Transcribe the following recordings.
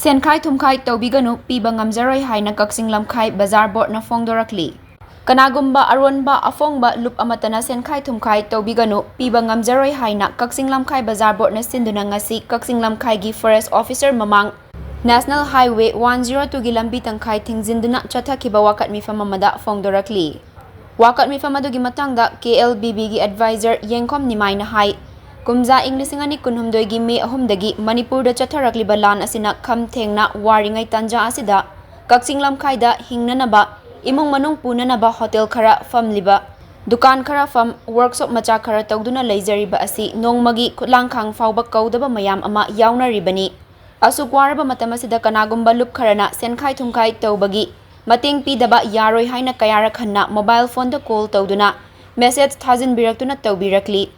Shenkhai-thumkhai Toubiganu Piba Ngamjaroi haina Kakching Lamkhai Bazar board na fongdorakli. Kanagumba aronba afongba lup amatana Shenkhai-thumkhai Toubiganu Piba Ngamjaroi haina Kakching Lamkhai Bazar board na sinduna ngasi Kakching Lamkhai gi forest officer mamang National Highway 102 gi lambi tangkhai thingzinduna chathakiba wakat mifam amada fongdorakli. Wakat mifam adugi matangda KLBB gi advisor Yengkhom Nimai na hai Kumza Inglisingani kunhumdoi gi me ahumdagi Manipur da chatharakliba lan asina kham thengna waringai tanja asida Kakching Lamkhai da hingnanaba imung manung punanaba hotel khara famliba dukan khara fam workshop macha khara tawduna leijariba asi nongmagi khutlangkhang fawba kaudaba mayam ama yaunaribani asuk waraba matam asida kanagumba lup kharana Shenkhai-thumkhai Toubagi mating pidaba yaroi haina kayara khanna mobile phone da call tawduna message thajin biraktuna tawbirakli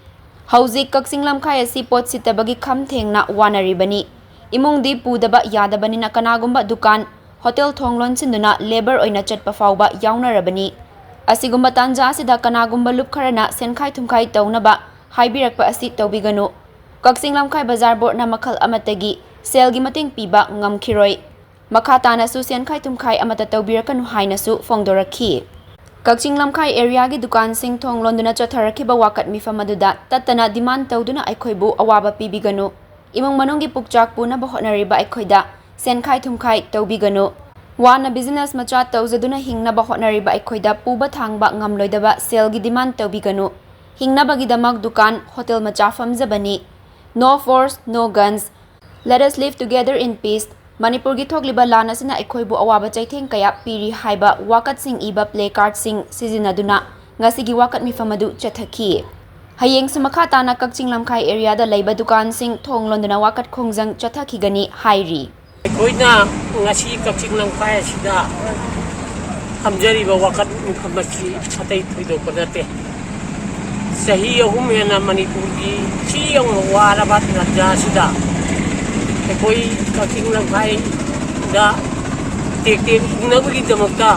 Hauzik Kakching Lamkhai asi pot sitabagi kham thengna wanaribani imung di pudaba yadabani na kanagumba dukan hotel thonglon sinduna labor oina chatpa fawba yaunarabani asigumba tanja asida kanagumba lup kharana Shenkhai-thumkhai tawnaba haibirakpa asi Toubiganu Kakching Lamkhai Bazar board na makhal amatagi selgi mating piba ngamkhiroi makhatana su Shenkhai-thumkhai amata tawbirakanu hainasu fongdorakhi Kakching Lamkhai area gi dukan sing thong londuna chatharakiba wakat mifam aduda tatana demand tawduna aikhoibu awaba pibiganu imong manunggi pukchak puna bahonariba aikhoida Shenkhai-thumkhai Toubiganu wana business macha tawjaduna hingna bahonariba aikhoida puba thangba ngamloidaba selgi demand Toubiganu hingna bagidamak dukan hotel macha famjabani no force no guns let us live together in peace Manipur gi thogliba lana sina aikhoibu awaba chaitheng kaya piri haiba wakat sing iba play card sing sizinaduna ngasigi wakat mifamadu chathaki hayeng samakha tana Kakching Lamkhai area da leiba dukan sing thonglonduna wakat khongjang chathaki gani hairi koina ngasi Kakching Lamkhai sida hamjariba wakat mifamaki atai thoido panate sahi ahum yana Manipur gi chiyang warabat nadja sida koi Kakching Lamkhai da tek nabagi damakta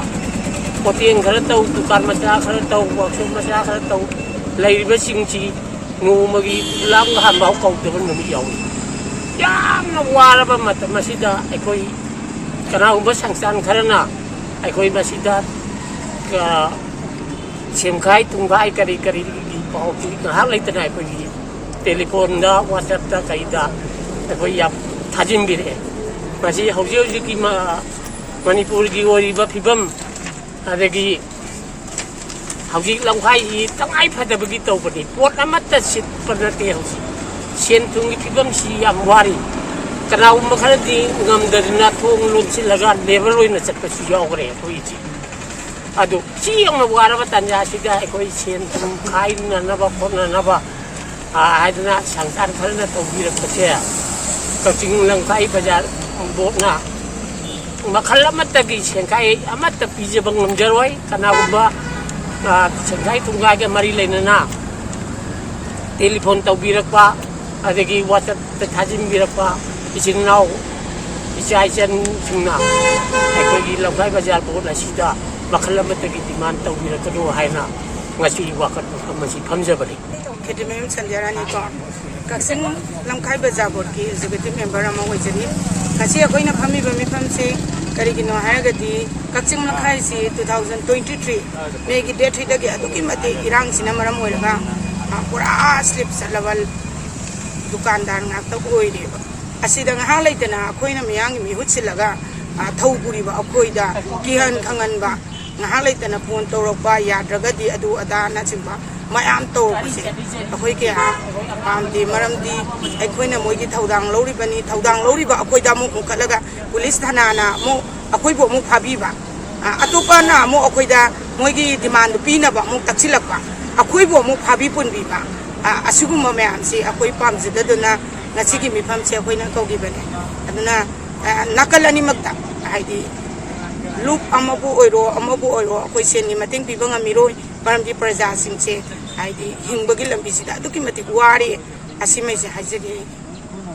hotel khara taw dukan macha khara taw workshop macha khara taw lairiba singchi nomagi lam ga hambau kaudban nami yaw yamna waraba mata masida koi kana umba sangsan kharana koi masida ka Shenkhai-thumkhai kari pau ki ha laitana koi telephone da whatsapp da kaida koi yap thajin bire masi hauji ki Manipur gi oriba phibam adagi hauji Lamkhai tangai phadabagi tawbani pot amatta sit panate hauji sen thungi phibam si yam wari kana makharadi ngamdadna thong lunsi laga level oina chatpa si yawre koi ji adu si yang waraba tanja sida koi Shenkhai na naba khona naba haidna sangsan kharna tawbira pase Kakching Lamkhai Bazar board na makhal amatagi Shenkhai amatta Piba Ngamjaroi kanagumba Shenkhai-thumkhai ga mari leinana telephone tawbirakpa adagi WhatsApp thajin birakpa isinnaw isaisan singna aikoi Lamkhai Bazar board na sida makhal amatagi demand tawbirakadu haina ngasi wakat masi phamjabani Kedimem sanjarani ko Kakching Lamkhai Bazar board ki executive member ama hoijani kasi akoina phami bami phamse karigino hairagadi Kakching Lamkhai si 2023 me gi date hidagi aduki mate irang sina maram oiraga pura slip salawal dukandar ngakta oire asida nga halaitana akoina miyang mi hutsilaga thawguri ba akoida kihan khangan ba nga halaitana phone torokba yadragadi adu ada na chimba mayam to bise akoi ke ha pamdi maramdi aikoina moigi thaudang loribani thaudang loriba akoida mu khalaga police thana na mo akoi bo mu phabiba atopa na mo akoida moigi demand pina ba mu taksilakba akoi bo mu phabi punbi ba asuguma mayam si akoi pamjida duna ngasigi mifam se akoina kaugi bane aduna nakalani magta haidi loop amabu oiro akoi seni mating piba ngamiroi paramdi praja singche haidi hingbagi lambi sida aduki matik wari asimai se hajage